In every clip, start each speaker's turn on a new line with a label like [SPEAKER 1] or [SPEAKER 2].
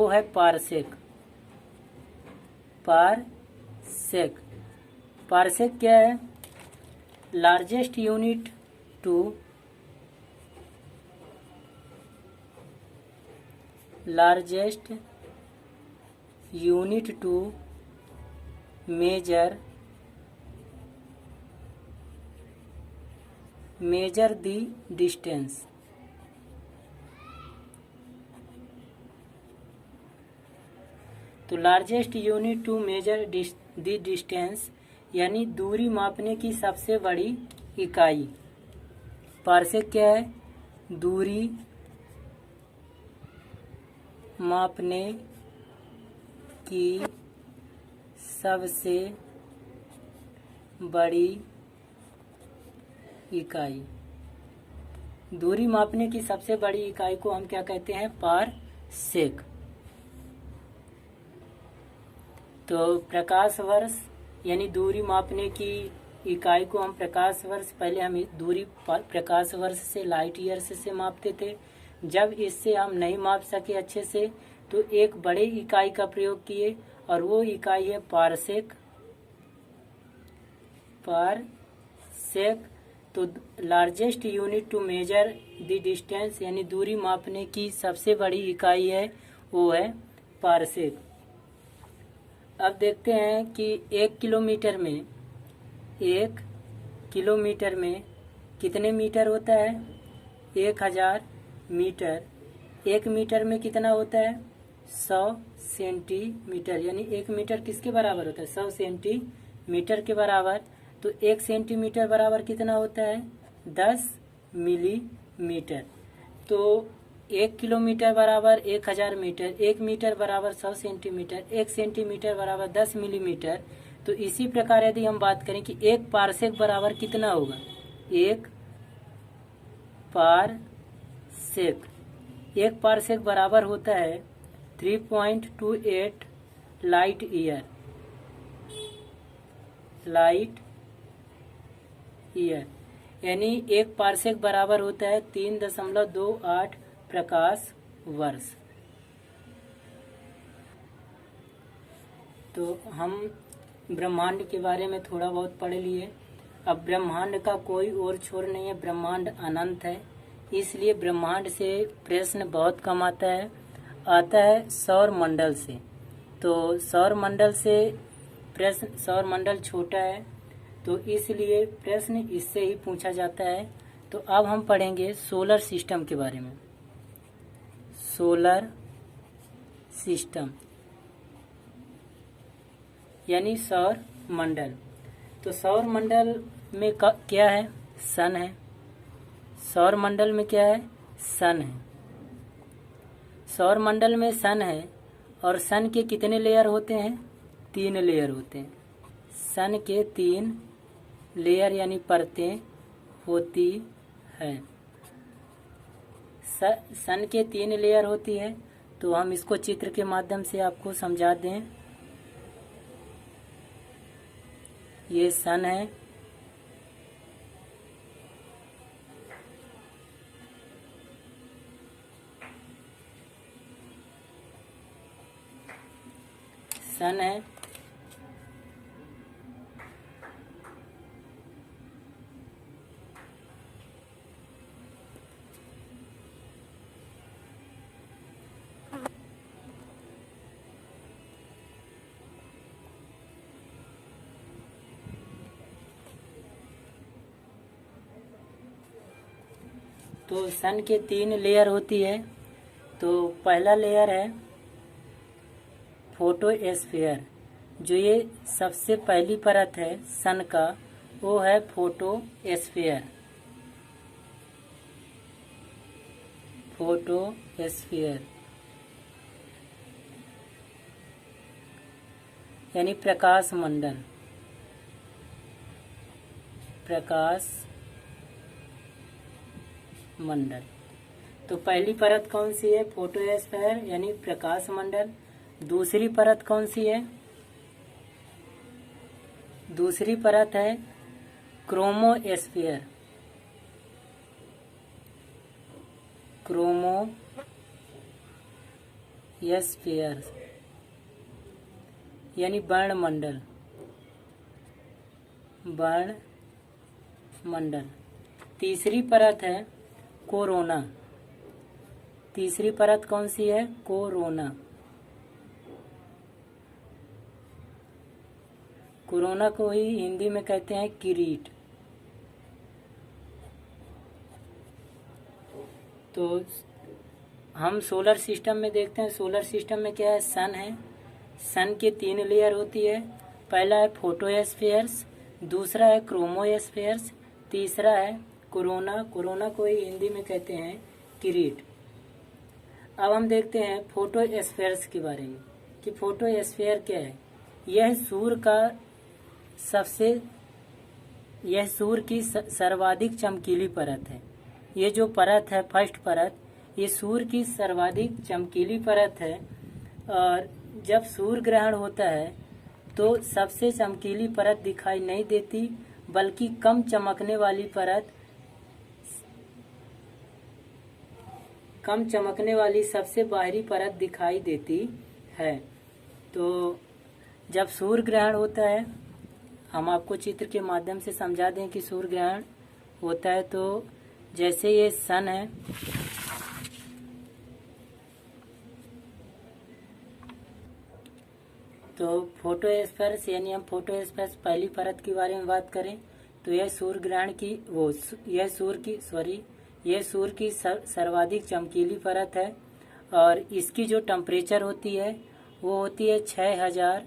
[SPEAKER 1] वो है parsec. Parsec, parsec क्या है? Largest unit to measure the distance। तो largest unit to measure the distance यानी दूरी मापने की सबसे बड़ी इकाई। पारसेक क्या है? दूरी मापने की सबसे बड़ी इकाई। दूरी मापने की सबसे बड़ी इकाई को हम क्या कहते हैं? पारसेक। तो प्रकाश वर्ष यानी दूरी मापने की इकाई को हम प्रकाश वर्ष, पहले हम दूरी प्रकाश वर्ष से, लाइट ईयर्स से मापते थे। जब इससे हम नहीं माप सके अच्छे से तो एक बड़े इकाई का प्रयोग किए और वो इकाई है पारसेक। पारसेक तो largest unit to measure the distance यानी दूरी मापने की सबसे बड़ी इकाई है, वो है पारसेक। अब देखते हैं कि 1 किलोमीटर में कितने मीटर होता है? 1000 मीटर। 1 मीटर में कितना होता है? 100 सेंटीमीटर। यानी 1 मीटर किसके बराबर होता है? 100 सेंटीमीटर के बराबर। तो 1 सेंटीमीटर बराबर कितना होता है? 10 मिलीमीटर। तो 1 किलोमीटर बराबर 1000 मीटर, 1 मीटर बराबर 100 सेंटीमीटर, 1 सेंटीमीटर बराबर 10 मिलीमीटर। तो इसी प्रकार यदि हम बात करें कि 1 पारसेक बराबर कितना होगा? 1 पारसेक बराबर होता है 3.28 लाइट ईयर। यानी 1 पारसेक बराबर होता है 3.28 प्रकाश वर्ष। तो हम ब्रह्मांड के बारे में थोड़ा बहुत पढ़ लिए। अब ब्रह्मांड का कोई और छोर नहीं है, ब्रह्मांड अनंत है, इसलिए ब्रह्मांड से प्रश्न बहुत कम आता है सौर मंडल से। तो सौर मंडल से प्रश्न, सौर मंडल छोटा है तो इसलिए प्रश्न इससे ही पूछा जाता है। तो अब हम पढ़ेंगे सोलर सिस्टम के बारे में। सोलर सिस्टम यानी सौर मंडल। तो सौर मंडल में क्या है? सन है। सौर मंडल में क्या है? सन है। सौर मंडल में सन है और सन के कितने लेयर होते हैं? 3 लेयर होते हैं। सन के 3 लेयर यानी परतें होती है। सन के 3 लेयर होती है। तो हम इसको चित्र के माध्यम से आपको समझा दें। ये सन है, सन है, तो सन के 3 लेयर होती है। तो पहला लेयर है फोटोस्फीयर। जो ये सबसे पहली परत है सन का, वो है फोटोस्फीयर। फोटोस्फीयर यानी प्रकाश मंडल। प्रकाश मंडल। तो पहली परत कौन सी है? फोटोस्फीयर यानी प्रकाश मंडल। दूसरी परत कौन सी है? दूसरी परत है क्रोमोस्फीयर। क्रोमो फोटोस्फीयर यानी वर्णमंडल। वर्णमंडल। तीसरी परत है कोरोना। तीसरी परत कौन सी है? कोरोना। कोरोना को ही हिंदी में कहते हैं किरीट। तो हम सोलर सिस्टम में देखते हैं, सोलर सिस्टम में क्या है? सन है। सन के 3 लेयर होती है। पहला है फोटोस्फीयर्स, दूसरा है क्रोमोस्फीयर्स, तीसरा है कोरोना। कोरोना को ही हिंदी में कहते हैं किरीट। अब हम देखते हैं फोटोस्फीयर्स के बारे में कि फोटोस्फीयर क्या है। यह सूर्य की सर्वाधिक चमकीली परत है। ये जो परत है, फर्स्ट परत, ये सूर्य की सर्वाधिक चमकीली परत है। और जब सूर्य ग्रहण होता है तो सबसे चमकीली परत दिखाई नहीं देती, बल्कि कम चमकने वाली सबसे बाहरी परत दिखाई देती है। तो जब सूर्य ग्रहण होता है, हम आपको चित्र के माध्यम से समझा दें कि सूर्य ग्रहण होता है तो जैसे ये सन है, तो फोटोस्फीयर यानी हम फोटोस्फीयर पहली परत के बारे में बात करें तो यह सूर्य की सर्वाधिक चमकीली परत है। और इसकी जो टेम्परेचर होती है वो होती है 6000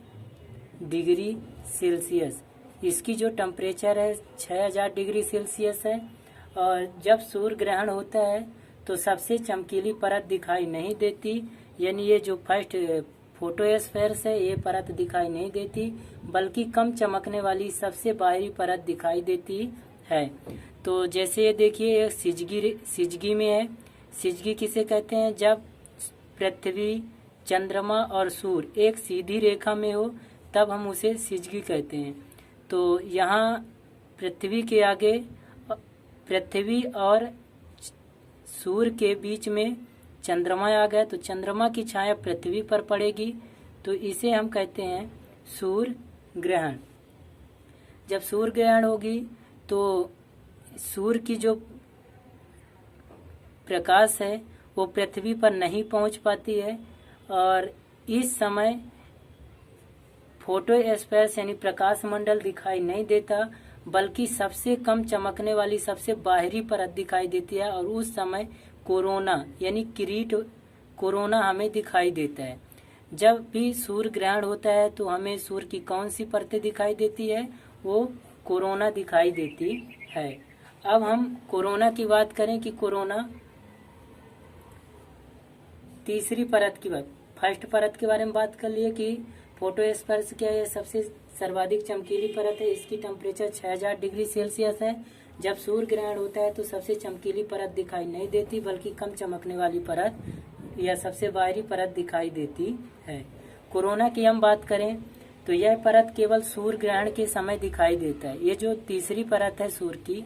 [SPEAKER 1] डिग्री सेल्सियस। इसकी जो टेम्परेचर है 6000 डिग्री सेल्सियस है। और जब सूर्य ग्रहण होता है तो सबसे चमकीली परत दिखाई नहीं देती, यानी ये जो फर्स्ट फोटोस्फीयर है ये परत दिखाई नहीं देती, बल्कि कम चमकने वाली सबसे बाहरी परत दिखाई देती है। तो जैसे ये देखिए, एक सिजगी में है। सिजगी किसे कहते हैं? जब पृथ्वी, चंद्रमा और सूर्य एक सीधी रेखा में हो तब हम उसे सिजगी कहते हैं। तो यहाँ पृथ्वी और सूर्य के बीच में चंद्रमा आ गया, तो चंद्रमा की छाया पृथ्वी पर पड़ेगी, तो इसे हम कहते हैं सूर्य ग्रहण। जब सूर्य ग्रहण होगी तो सूर्य की जो प्रकाश है वो पृथ्वी पर नहीं पहुंच पाती है। और इस समय फोटोस्फीयर यानी प्रकाश मंडल दिखाई नहीं देता, बल्कि सबसे कम चमकने वाली सबसे बाहरी परत दिखाई देती है। और उस समय कोरोना यानी किरीट कोरोना हमें दिखाई देता है। जब भी सूर्य ग्रहण होता है तो हमें सूर्य की कौन सी परतें दिखाई देती है? वो कोरोना दिखाई देती है। अब हम कोरोना की बात करें कि कोरोना तीसरी परत की बात, फर्स्ट परत के बारे में बात कर लिए कि फोटोस्फीयर क्या है? सबसे सर्वाधिक चमकीली परत है। इसकी टेम्परेचर 6000 डिग्री सेल्सियस है। जब सूर्य ग्रहण होता है तो सबसे चमकीली परत दिखाई नहीं देती, बल्कि कम चमकने वाली परत या सबसे बाहरी परत दिखाई देती है। कोरोना की हम बात करें तो यह परत केवल सूर्य ग्रहण के समय दिखाई देता है। ये जो तीसरी परत है सूर्य की,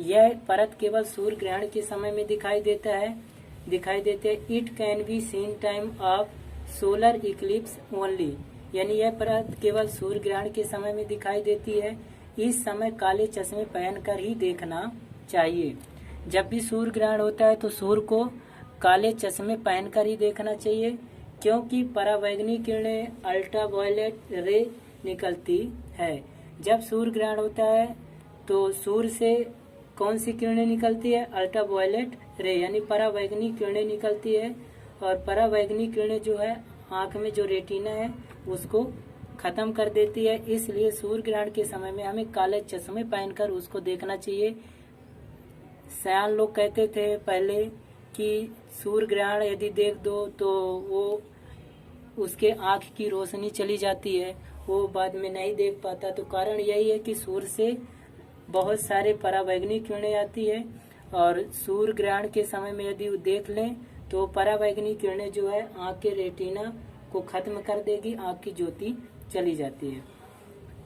[SPEAKER 1] यह परत केवल सूर्य ग्रहण के समय में दिखाई देते हैं। It can be seen time of solar Eclipse only, यानी यह परत केवल सूर्य ग्रहण के समय में दिखाई देती है। इस समय काले चश्मे पहनकर ही देखना चाहिए। जब भी सूर्य ग्रहण होता है तो सूर्य को काले चश्मे पहनकर ही देखना चाहिए, क्योंकि परावैंगनी किरणें अल्ट्रावायलेट रे निकलती है। जब सूर्य ग्रहण होता है तो सूर्य से कौन सी किरणें निकलती है? अल्ट्रावायलेट रे यानी परावैंगनी किरणें निकलती है। और परावैंगनी किरणें जो है आंख में जो रेटिना है उसको खत्म कर देती है। इसलिए सूर्य ग्रहण के समय में हमें काले चश्मे पहनकर उसको देखना चाहिए। सयान लोग कहते थे पहले कि सूर्य ग्रहण यदि देख दो तो वो उसके आंख की रोशनी चली जाती है, वो बाद में नहीं देख पाता। तो कारण यही है कि सूर्य से बहुत सारे परावैंगनी किरणें आती है, और सूर्य ग्रहण के समय में यदि वो देख लें तो परावैंगनी किरणें जो है आंख के रेटिना को खत्म कर देगी, आंख की ज्योति चली जाती है।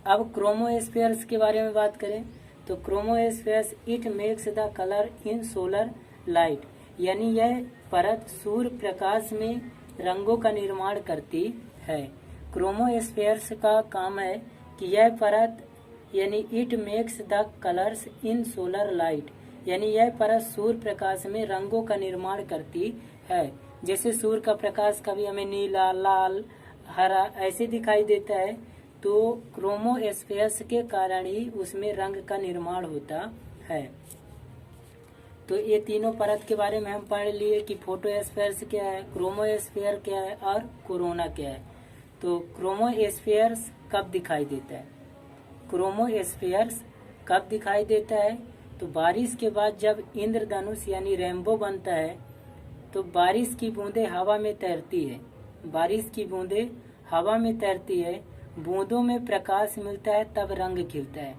[SPEAKER 1] अब क्रोमोस्फीयर्स के बारे में बात करें तो chromospheres it makes the colour in solar light, यानी यह परत सूर्य प्रकाश में रंगों का निर्माण करती है। क्रोमोस्फेयर्स का काम है कि यह परत यानी it makes the colours in solar light, यानी यह परत सूर्य प्रकाश में रंगों का निर्माण करती है। जैसे सूर्य का प्रकाश कभी हमें नीला, लाल, हरा ऐसे दिखाई देता है, तो क्रोमोस्फेयर्स के कारण ही उसमें रंग का निर्माण होता है। तो ये तीनों परत के बारे में हम पढ़ लिए कि फोटोस्फेयर्स क्या है, क्रोमोस्फेयर क्या है और कोरोना क्या है। तो क्रोमोस्फेयर्स कब दिखाई देता है? क्रोमोस्फेयर्स कब दिखाई देता है? तो बारिश के बाद जब इंद्रधनुष यानी रेनबो बनता है, तो बारिश की बूंदें हवा में तैरती है। बारिश की बूंदें हवा में तैरती है, बूंदों में प्रकाश मिलता है, तब रंग खिलता है।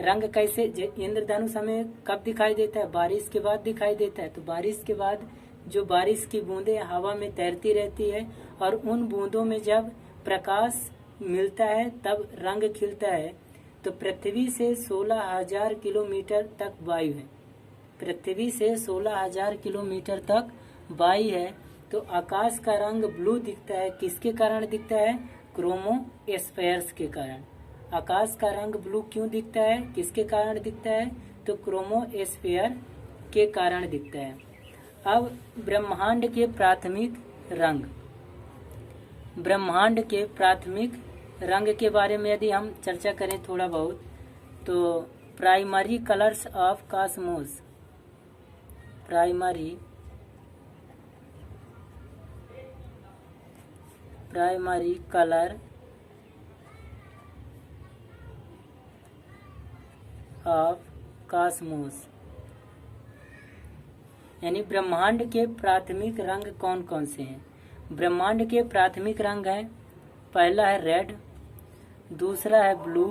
[SPEAKER 1] रंग कैसे? इंद्रधनुष हमें कब दिखाई देता है? बारिश के बाद दिखाई देता है। तो बारिश के बाद जो बारिश की बूंदें हवा में तैरती रहती है और उन बूंदों में जब प्रकाश मिलता है तब रंग खिलता है। तो पृथ्वी से 16,000 किलोमीटर तक वायु है। पृथ्वी से 16,000 किलोमीटर तक वायु है। तो आकाश का रंग ब्लू दिखता है। किसके कारण दिखता है? क्रोमोस्फेयर्स के कारण। आकाश का रंग ब्लू क्यों दिखता है? किसके कारण दिखता है? तो क्रोमोस्फेयर के कारण दिखता है। अब ब्रह्मांड के प्राथमिक रंग। ब्रह्मांड के प्राथमिक रंग के बारे में यदि हम चर्चा करें थोड़ा बहुत, तो primary colours of Cosmos. Primary colour of Cosmos, यानी ब्रह्मांड के प्राथमिक रंग कौन कौन से हैं? ब्रह्मांड के प्राथमिक रंग हैं, पहला है रेड, दूसरा है ब्लू,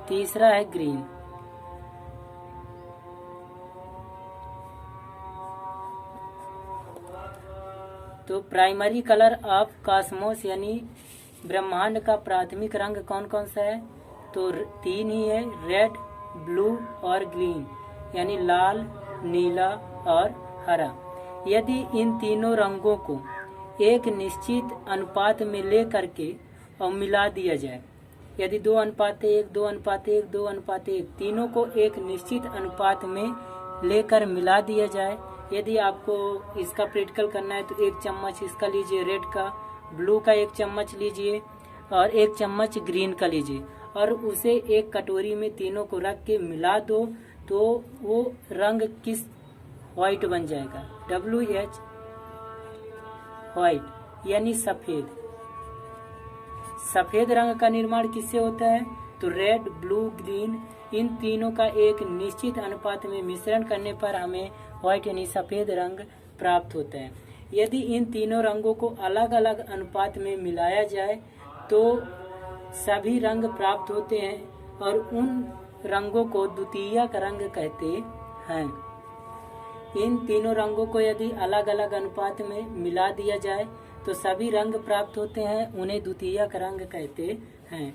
[SPEAKER 1] तीसरा है ग्रीन। तो प्राइमरी कलर ऑफ कॉस्मोस यानी ब्रह्मांड का प्राथमिक रंग कौन कौन सा है? तो तीन ही है, रेड, ब्लू और ग्रीन, यानी लाल, नीला और हरा। यदि इन तीनों रंगों को एक निश्चित अनुपात में ले करके और मिला दिया जाए, यदि 2:1, 2:1, 2:1, तीनों को एक निश्चित अनुपात में लेकर मिला दिया जाए। यदि आपको इसका प्रैक्टिकल करना है तो 1 चम्मच इसका लीजिए रेड का, ब्लू का 1 चम्मच लीजिए और 1 चम्मच ग्रीन का लीजिए और उसे एक कटोरी में तीनों को रख के मिला दो, तो वो रंग किस व्हाइट बन जाएगा? WH व्हाइट, यानी सफेद। सफेद रंग का निर्माण किससे होता है? तो रेड, ब्लू, ग्रीन इन तीनों का एक निश्चित अनुपात में मिश्रण करने पर हमें व्हाइट यानी सफेद रंग प्राप्त होता है। यदि इन तीनों रंगों को अलग अलग अनुपात में मिलाया जाए तो सभी रंग प्राप्त होते हैं और उन रंगों को द्वितीयक रंग कहते हैं। इन तीनों रंगों को यदि अलग अलग अनुपात में मिला दिया जाए तो सभी रंग प्राप्त होते हैं, उन्हें द्वितीयक रंग कहते हैं।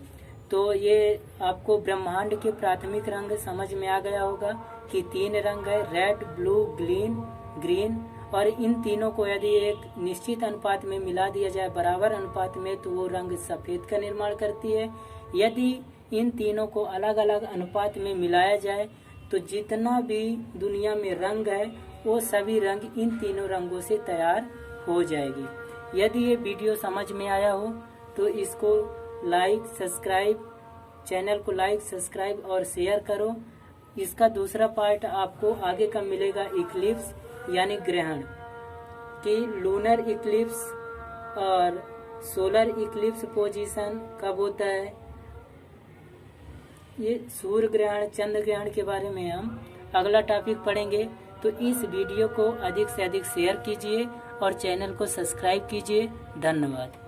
[SPEAKER 1] तो ये आपको ब्रह्मांड के प्राथमिक रंग समझ में आ गया होगा कि 3 रंग है, रेड, ब्लू, ग्रीन, और इन तीनों को यदि एक निश्चित अनुपात में मिला दिया जाए बराबर अनुपात में तो वो रंग सफेद का निर्माण करती है। यदि इन तीनों को अलग अलग अनुपात में मिलाया जाए तो जितना भी दुनिया में रंग है वो सभी रंग इन तीनों रंगों से तैयार हो जाएगी। यदि ये वीडियो समझ में आया हो तो इसको लाइक, सब्सक्राइब, चैनल को लाइक, सब्सक्राइब और शेयर करो। इसका दूसरा पार्ट आपको आगे का मिलेगा, इक्लिप्स यानी ग्रहण कि लूनर इक्लिप्स और सोलर इक्लिप्स पोजीशन कब होता है। ये सूर्य ग्रहण, चंद्र ग्रहण के बारे में हम अगला टॉपिक पढ़ेंगे। तो इस वीडियो को अधिक से अधिक शेयर कीजिए और चैनल को सब्सक्राइब कीजिए। धन्यवाद।